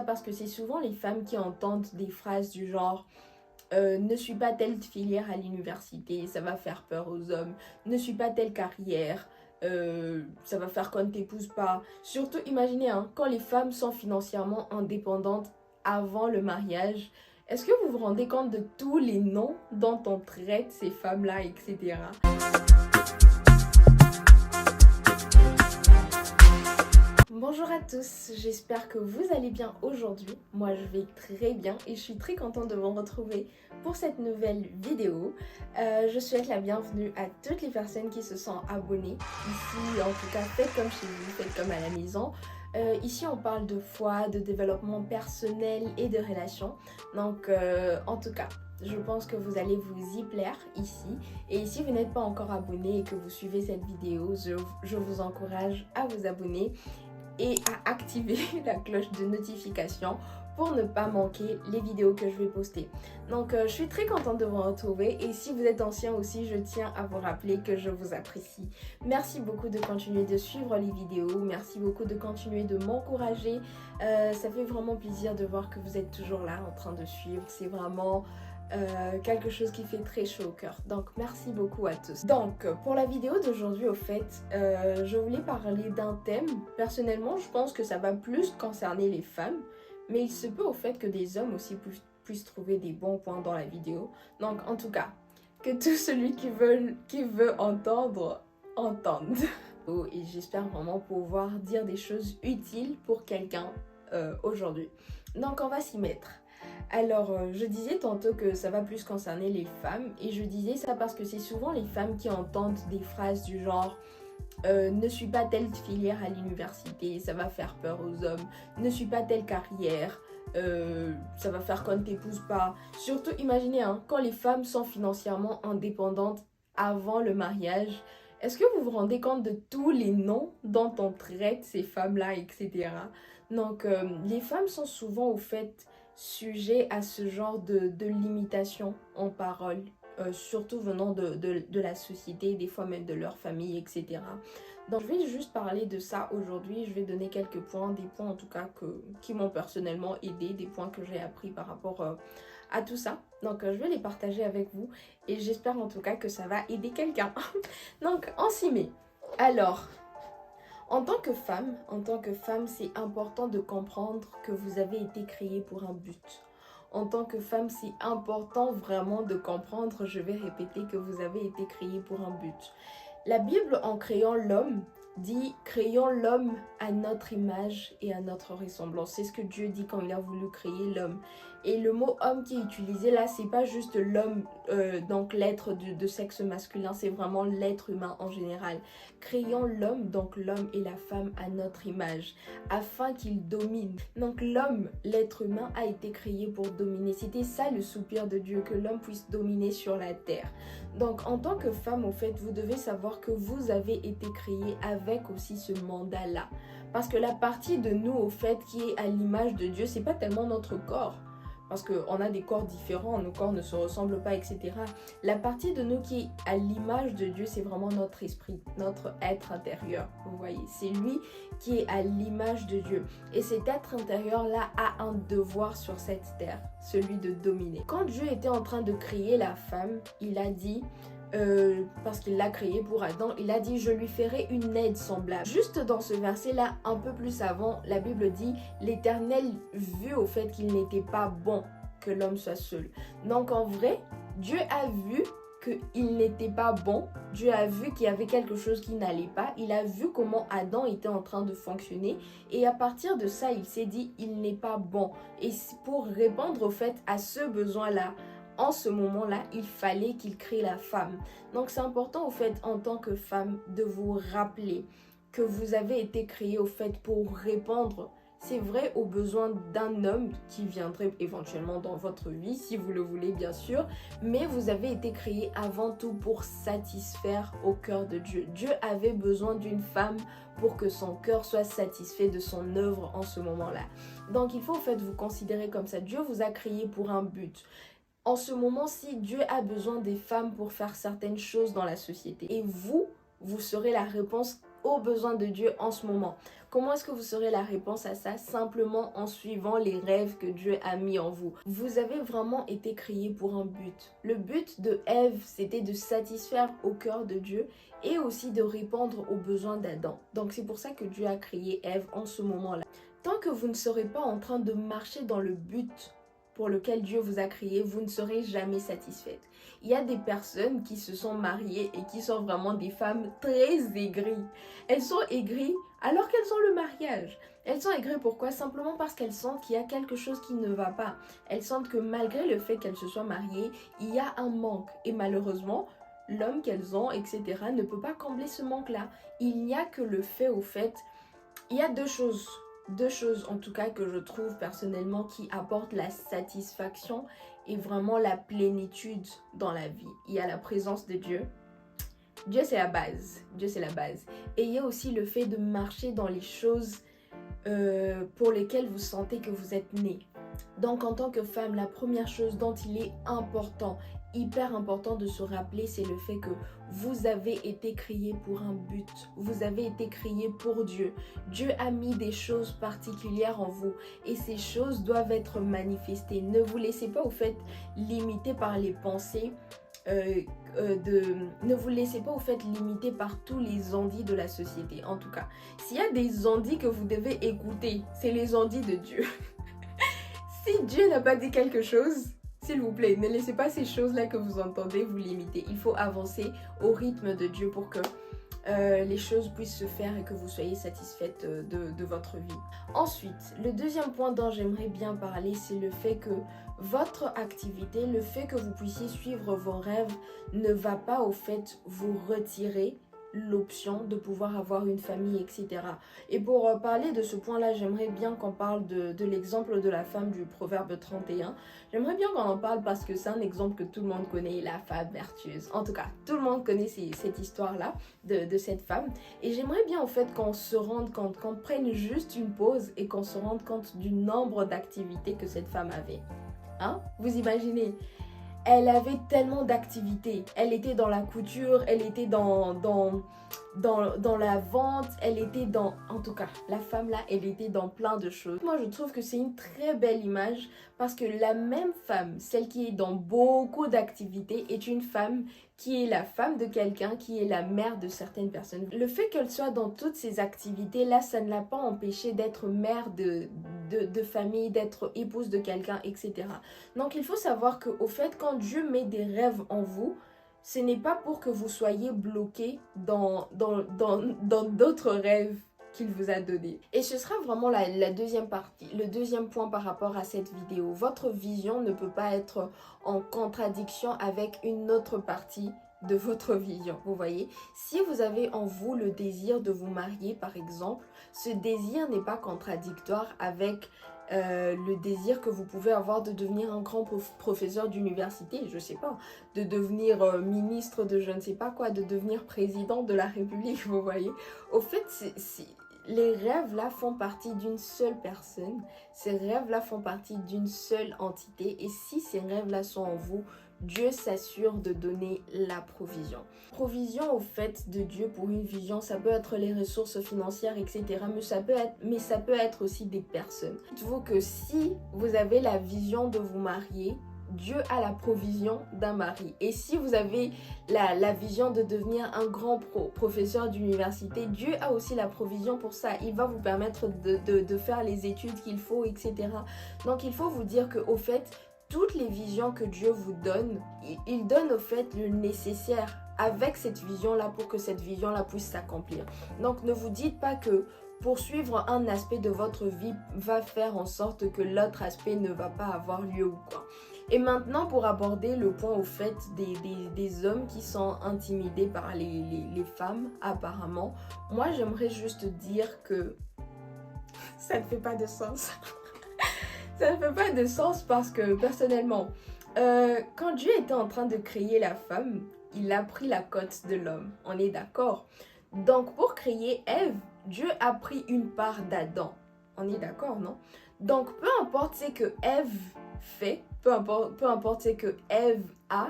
parce que c'est souvent les femmes qui entendent des phrases du genre ne suis pas telle filière à l'université, ça va faire peur aux hommes. Ne suis pas telle carrière, ça va faire qu'on ne t'épouse pas. Surtout, imaginez, hein, quand les femmes sont financièrement indépendantes avant le mariage, est-ce que vous vous rendez compte de tous les noms dont on traite ces femmes-là, etc. Bonjour à tous, j'espère que vous allez bien aujourd'hui. Moi je vais très bien et je suis très contente de vous retrouver pour cette nouvelle vidéo. Je souhaite la bienvenue à toutes les personnes qui se sont abonnées. Ici en tout cas, faites comme chez vous, faites comme à la maison. Ici on parle de foi, de développement personnel et de relations. Donc en tout cas, je pense que vous allez vous y plaire ici. Et si vous n'êtes pas encore abonné et que vous suivez cette vidéo, je vous encourage à vous abonner et à activer la cloche de notification pour ne pas manquer les vidéos que je vais poster. Donc je suis très contente de vous retrouver et si vous êtes ancien aussi, je tiens à vous rappeler que je vous apprécie. Merci beaucoup de continuer de suivre les vidéos, merci beaucoup de continuer de m'encourager. Ça fait vraiment plaisir de voir que vous êtes toujours là en train de suivre, c'est vraiment quelque chose qui fait très chaud au cœur. Donc merci beaucoup à tous. Donc pour la vidéo d'aujourd'hui au fait, je voulais parler d'un thème. Personnellement je pense que ça va plus concerner les femmes, mais il se peut au fait que des hommes aussi puissent trouver des bons points dans la vidéo. Donc en tout cas, que tout celui qui veut entendre, entende. Et j'espère vraiment pouvoir dire des choses utiles pour quelqu'un aujourd'hui. Donc on va s'y mettre. Alors, je disais tantôt que ça va plus concerner les femmes et je disais ça parce que c'est souvent les femmes qui entendent des phrases du genre ne suis pas telle filière à l'université, ça va faire peur aux hommes. Ne suis pas telle carrière, ça va faire qu'on ne t'épouse pas. Surtout, imaginez, hein, quand les femmes sont financièrement indépendantes avant le mariage, est-ce que vous vous rendez compte de tous les noms dont on traite ces femmes-là, etc. Donc, les femmes sont souvent au fait sujet à ce genre de limitation en parole, surtout venant de la société, des fois même de leur famille, etc. Donc je vais juste parler de ça aujourd'hui, je vais donner quelques points, des points en tout cas qui m'ont personnellement aidé, des points que j'ai appris par rapport à tout ça. Donc je vais les partager avec vous et j'espère en tout cas que ça va aider quelqu'un. Donc on s'y met. Alors, en tant que femme, c'est important de comprendre que vous avez été créée pour un but. En tant que femme, c'est important vraiment de comprendre, je vais répéter, que vous avez été créée pour un but. La Bible, en créant l'homme, dit « Créons l'homme à notre image et à notre ressemblance ». C'est ce que Dieu dit quand il a voulu créer l'homme. Et le mot « homme » qui est utilisé là, c'est pas juste l'homme, donc l'être de sexe masculin, c'est vraiment l'être humain en général. Créons l'homme, donc l'homme et la femme à notre image, afin qu'ils dominent. Donc l'homme, l'être humain, a été créé pour dominer. C'était ça le soupir de Dieu, que l'homme puisse dominer sur la terre. Donc en tant que femme, au fait, vous devez savoir que vous avez été créée avec aussi ce mandat-là. Parce que la partie de nous, au fait, qui est à l'image de Dieu, c'est pas tellement notre corps. Parce qu'on a des corps différents, nos corps ne se ressemblent pas, etc. La partie de nous qui est à l'image de Dieu, c'est vraiment notre esprit, notre être intérieur. Vous voyez, c'est lui qui est à l'image de Dieu. Et cet être intérieur-là a un devoir sur cette terre, celui de dominer. Quand Dieu était en train de créer la femme, il a dit... parce qu'il l'a créé pour Adam, il a dit « Je lui ferai une aide semblable ». Juste dans ce verset-là, un peu plus avant, la Bible dit « L'Éternel vit au fait qu'il n'était pas bon que l'homme soit seul ». Donc en vrai, Dieu a vu qu'il n'était pas bon, Dieu a vu qu'il y avait quelque chose qui n'allait pas, il a vu comment Adam était en train de fonctionner et à partir de ça, il s'est dit « Il n'est pas bon ». Et pour répondre au fait à ce besoin-là, en ce moment-là, il fallait qu'il crée la femme. Donc c'est important au fait en tant que femme de vous rappeler que vous avez été créée au fait pour répondre, c'est vrai, aux besoins d'un homme qui viendrait éventuellement dans votre vie, si vous le voulez bien sûr, mais vous avez été créée avant tout pour satisfaire au cœur de Dieu. Dieu avait besoin d'une femme pour que son cœur soit satisfait de son œuvre en ce moment-là. Donc il faut au fait vous considérer comme ça. Dieu vous a créé pour un but. En ce moment-ci, Dieu a besoin des femmes pour faire certaines choses dans la société. Et vous serez la réponse aux besoins de Dieu en ce moment. Comment est-ce que vous saurez la réponse à ça? Simplement en suivant les rêves que Dieu a mis en vous. Vous avez vraiment été créé pour un but. Le but de Ève, c'était de satisfaire au cœur de Dieu et aussi de répondre aux besoins d'Adam. Donc c'est pour ça que Dieu a créé Ève en ce moment-là. Tant que vous ne serez pas en train de marcher dans le but pour lequel Dieu vous a créé, vous ne serez jamais satisfaite. Il y a des personnes qui se sont mariées et qui sont vraiment des femmes très aigries. Elles sont aigries alors qu'elles ont le mariage. Elles sont aigries pourquoi? Simplement parce qu'elles sentent qu'il y a quelque chose qui ne va pas. Elles sentent que malgré le fait qu'elles se soient mariées, il y a un manque. Et malheureusement, l'homme qu'elles ont, etc., ne peut pas combler ce manque-là. Il n'y a que le fait au fait. Il y a deux choses en tout cas que je trouve personnellement qui apportent la satisfaction et vraiment la plénitude dans la vie. Il y a la présence de Dieu. Dieu c'est la base. Dieu c'est la base. Et il y a aussi le fait de marcher dans les choses pour lesquelles vous sentez que vous êtes né. Donc en tant que femme, la première chose dont il est important, hyper important de se rappeler, c'est le fait que vous avez été créé pour un but. Vous avez été créé pour Dieu. Dieu a mis des choses particulières en vous et ces choses doivent être manifestées. Ne vous laissez pas au fait limiter par les pensées. Ne vous laissez pas au fait limiter par tous les ondits de la société. En tout cas, s'il y a des ondits que vous devez écouter, c'est les ondits de Dieu. Si Dieu n'a pas dit quelque chose, s'il vous plaît, ne laissez pas ces choses-là que vous entendez vous limiter. Il faut avancer au rythme de Dieu pour que les choses puissent se faire et que vous soyez satisfaite de votre vie. Ensuite, le deuxième point dont j'aimerais bien parler, c'est le fait que votre activité, le fait que vous puissiez suivre vos rêves ne va pas au fait vous retirer l'option de pouvoir avoir une famille, etc. Et pour parler de ce point-là, j'aimerais bien qu'on parle de l'exemple de la femme du Proverbe 31. J'aimerais bien qu'on en parle parce que c'est un exemple que tout le monde connaît, la femme vertueuse. En tout cas, tout le monde connaît cette histoire-là de cette femme. Et j'aimerais bien en fait qu'on se rende compte, qu'on prenne juste une pause et qu'on se rende compte du nombre d'activités que cette femme avait. Hein? Vous imaginez? Elle avait tellement d'activités. Elle était dans la couture, elle était dans la vente, elle était dans... En tout cas, la femme là, elle était dans plein de choses. Moi, je trouve que c'est une très belle image parce que la même femme, celle qui est dans beaucoup d'activités, est une femme qui est la femme de quelqu'un, qui est la mère de certaines personnes. Le fait qu'elle soit dans toutes ces activités-là, ça ne l'a pas empêchée d'être mère de famille, d'être épouse de quelqu'un, etc. Donc, il faut savoir qu'au fait, quand Dieu met des rêves en vous, ce n'est pas pour que vous soyez bloqué dans d'autres rêves qu'il vous a donnés. Et ce sera vraiment la deuxième partie, le deuxième point par rapport à cette vidéo. Votre vision ne peut pas être en contradiction avec une autre partie de votre vision, vous voyez. Si vous avez en vous le désir de vous marier, par exemple, ce désir n'est pas contradictoire avec le désir que vous pouvez avoir de devenir un grand professeur d'université, je sais pas, de devenir ministre de je ne sais pas quoi, de devenir président de la République, vous voyez. Au fait, les rêves là font partie d'une seule personne, ces rêves là font partie d'une seule entité et si ces rêves là sont en vous, Dieu s'assure de donner la provision. Provision au fait de Dieu pour une vision, ça peut être les ressources financières, etc. Mais ça peut être aussi des personnes. Dites-vous que si vous avez la vision de vous marier, Dieu a la provision d'un mari. Et si vous avez la vision de devenir un grand professeur d'université, Dieu a aussi la provision pour ça. Il va vous permettre de faire les études qu'il faut, etc. Donc il faut vous dire qu'au fait, toutes les visions que Dieu vous donne, il donne au fait le nécessaire avec cette vision-là pour que cette vision-là puisse s'accomplir. Donc ne vous dites pas que poursuivre un aspect de votre vie va faire en sorte que l'autre aspect ne va pas avoir lieu ou quoi. Et maintenant, pour aborder le point au fait des hommes qui sont intimidés par les femmes, apparemment, moi j'aimerais juste dire que ça ne fait pas de sens. Ça ne fait pas de sens parce que personnellement, quand Dieu était en train de créer la femme, il a pris la cote de l'homme, on est d'accord? Donc pour créer Ève, Dieu a pris une part d'Adam, on est d'accord, non? Donc peu importe ce que Ève fait, peu importe ce que Ève a,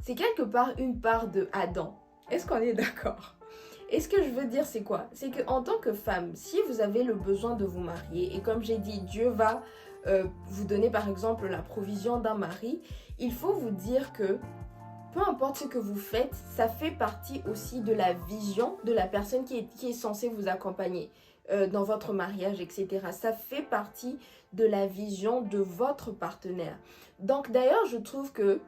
c'est quelque part une part de Adam. Est-ce qu'on est d'accord? Et ce que je veux dire, c'est quoi? C'est qu'en tant que femme, si vous avez le besoin de vous marier, et comme j'ai dit, Dieu va vous donner par exemple la provision d'un mari, il faut vous dire que peu importe ce que vous faites, ça fait partie aussi de la vision de la personne qui est censée vous accompagner dans votre mariage, etc. Ça fait partie de la vision de votre partenaire. Donc d'ailleurs, je trouve que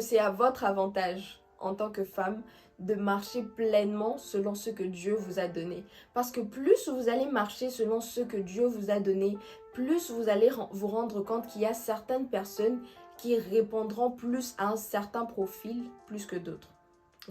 c'est à votre avantage en tant que femme de marcher pleinement selon ce que Dieu vous a donné. Parce que plus vous allez marcher selon ce que Dieu vous a donné, plus vous allez vous rendre compte qu'il y a certaines personnes qui répondront plus à un certain profil plus que d'autres.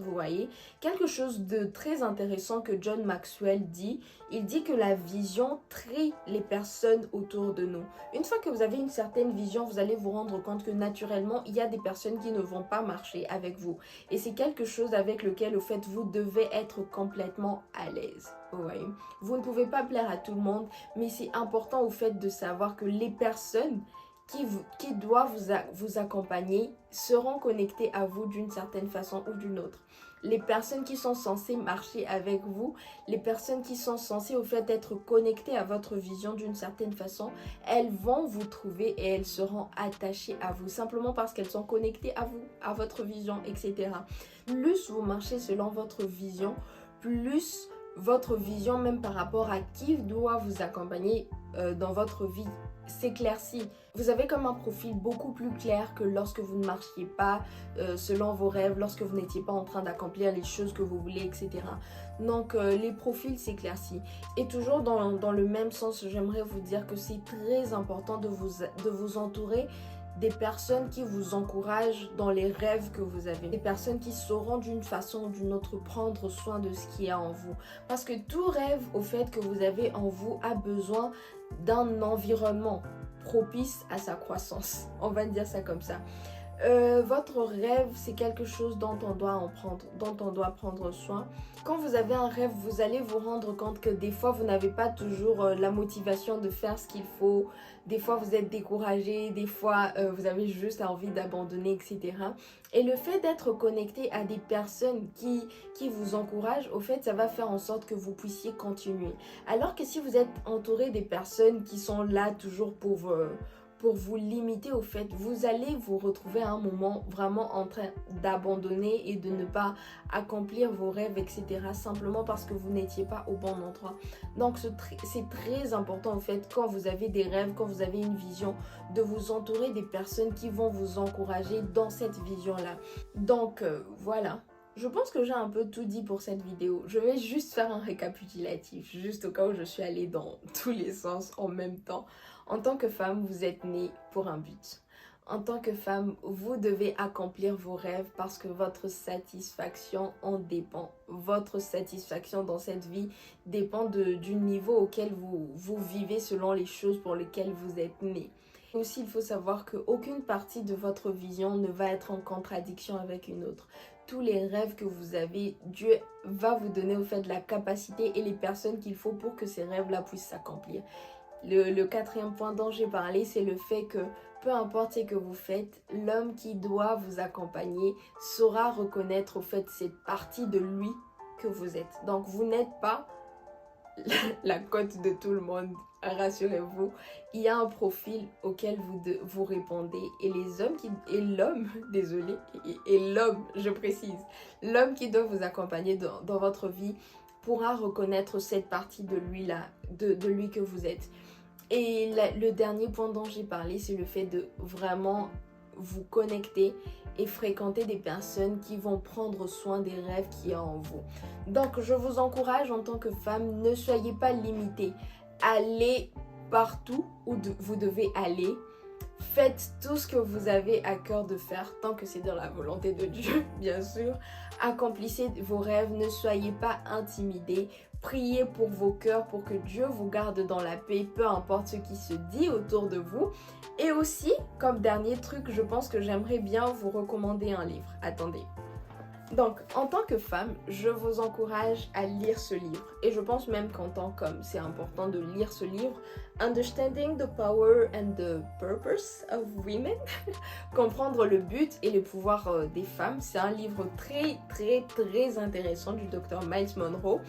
Vous voyez, quelque chose de très intéressant que John Maxwell dit, il dit que la vision trie les personnes autour de nous. Une fois que vous avez une certaine vision, vous allez vous rendre compte que naturellement, il y a des personnes qui ne vont pas marcher avec vous. Et c'est quelque chose avec lequel, au fait, vous devez être complètement à l'aise. Vous voyez, vous ne pouvez pas plaire à tout le monde, mais c'est important au fait de savoir que les personnes qui doivent vous accompagner seront connectés à vous d'une certaine façon ou d'une autre. Les personnes qui sont censées marcher avec vous, les personnes qui sont censées au fait être connectées à votre vision d'une certaine façon, elles vont vous trouver et elles seront attachées à vous simplement parce qu'elles sont connectées à vous, à votre vision, etc. Plus vous marchez selon votre vision, plus votre vision même par rapport à qui doit vous accompagner dans votre vie s'éclaircit. Vous avez comme un profil beaucoup plus clair que lorsque vous ne marchiez pas selon vos rêves, lorsque vous n'étiez pas en train d'accomplir les choses que vous voulez, etc. Donc les profils s'éclaircissent. Et toujours dans le même sens, j'aimerais vous dire que c'est très important de vous entourer des personnes qui vous encouragent dans les rêves que vous avez. Des personnes qui sauront d'une façon ou d'une autre prendre soin de ce qu'il y a en vous. Parce que tout rêve au fait que vous avez en vous a besoin d'un environnement propice à sa croissance. On va dire ça comme ça. Votre rêve, c'est quelque chose dont on doit prendre soin. Quand vous avez un rêve, vous allez vous rendre compte que des fois, vous n'avez pas toujours la motivation de faire ce qu'il faut. Des fois, vous êtes découragé. Des fois, vous avez juste envie d'abandonner, etc. Et le fait d'être connecté à des personnes qui vous encouragent, au fait, ça va faire en sorte que vous puissiez continuer. Alors que si vous êtes entouré des personnes qui sont là toujours pour vous limiter au fait, vous allez vous retrouver à un moment vraiment en train d'abandonner et de ne pas accomplir vos rêves, etc. simplement parce que vous n'étiez pas au bon endroit. Donc c'est très important au fait, quand vous avez des rêves, quand vous avez une vision, de vous entourer des personnes qui vont vous encourager dans cette vision-là. Donc voilà. Je pense que j'ai un peu tout dit pour cette vidéo. Je vais juste faire un récapitulatif, juste au cas où je suis allée dans tous les sens en même temps. En tant que femme, vous êtes née pour un but. En tant que femme, vous devez accomplir vos rêves parce que votre satisfaction en dépend. Votre satisfaction dans cette vie dépend du niveau auquel vous vivez selon les choses pour lesquelles vous êtes née. Aussi, il faut savoir qu'aucune partie de votre vision ne va être en contradiction avec une autre. Tous les rêves que vous avez, Dieu va vous donner au fait la capacité et les personnes qu'il faut pour que ces rêves-là puissent s'accomplir. Le quatrième point dont j'ai parlé, c'est le fait que peu importe ce que vous faites, l'homme qui doit vous accompagner saura reconnaître au fait cette partie de lui que vous êtes. Donc vous n'êtes pas la cote de tout le monde, rassurez-vous. Il y a un profil auquel vous répondez et l'homme, désolé, et l'homme, je précise, l'homme qui doit vous accompagner dans votre vie pourra reconnaître cette partie de lui là, de lui que vous êtes. Et le dernier point dont j'ai parlé, c'est le fait de vraiment vous connecter et fréquenter des personnes qui vont prendre soin des rêves qu'il y a en vous. Donc je vous encourage en tant que femme, ne soyez pas limitée. Allez partout où vous devez aller. Faites tout ce que vous avez à cœur de faire, tant que c'est dans la volonté de Dieu, bien sûr. Accomplissez vos rêves, ne soyez pas intimidés. Priez pour vos cœurs, pour que Dieu vous garde dans la paix, peu importe ce qui se dit autour de vous. Et aussi, comme dernier truc, je pense que j'aimerais bien vous recommander un livre. Attendez. Donc, en tant que femme, je vous encourage à lire ce livre. Et je pense même qu'en tant qu'homme, c'est important de lire ce livre. Understanding the Power and the Purpose of Women. Comprendre le but et le pouvoir des femmes. C'est un livre très intéressant du docteur Miles Monroe.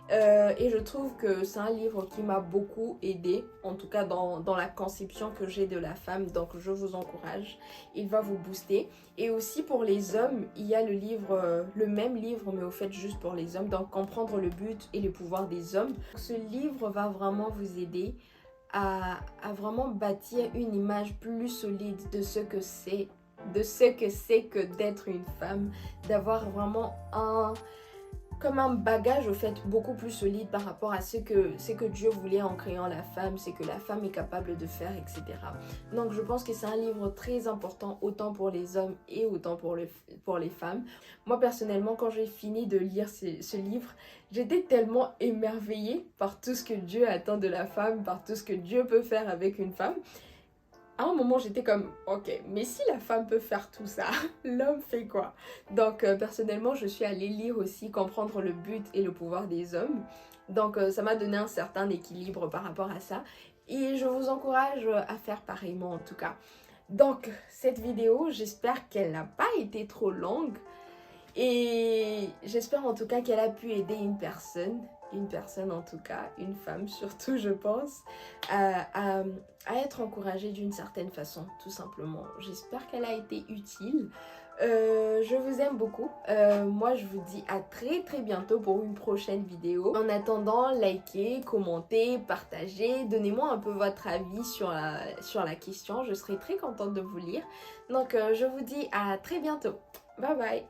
Et je trouve que c'est un livre qui m'a beaucoup aidé, en tout cas dans la conception que j'ai de la femme, donc je vous encourage, il va vous booster. Et aussi pour les hommes, il y a le livre, le même livre mais au fait juste pour les hommes, donc comprendre le but et les pouvoirs des hommes. Ce livre va vraiment vous aider à vraiment bâtir une image plus solide de ce que c'est, que d'être une femme, d'avoir vraiment comme un bagage au fait beaucoup plus solide par rapport à ce que Dieu voulait en créant la femme, c'est que la femme est capable de faire, etc. Donc je pense que c'est un livre très important autant pour les hommes et autant pour les femmes. Moi personnellement, quand j'ai fini de lire ce livre, j'étais tellement émerveillée par tout ce que Dieu attend de la femme, par tout ce que Dieu peut faire avec une femme. À un moment, j'étais comme, ok, mais si la femme peut faire tout ça, l'homme fait quoi? Donc, personnellement, je suis allée lire aussi Comprendre le but et le pouvoir des hommes. Donc, ça m'a donné un certain équilibre par rapport à ça. Et je vous encourage à faire pareillement en tout cas. Donc, cette vidéo, j'espère qu'elle n'a pas été trop longue. Et j'espère en tout cas qu'elle a pu aider une personne en tout cas, une femme surtout je pense, à être encouragée d'une certaine façon, tout simplement. J'espère qu'elle a été utile. Je vous aime beaucoup. Moi je vous dis à très bientôt pour une prochaine vidéo. En attendant, likez, commentez, partagez, donnez-moi un peu votre avis sur la question. Je serai très contente de vous lire. Donc je vous dis à très bientôt. Bye bye.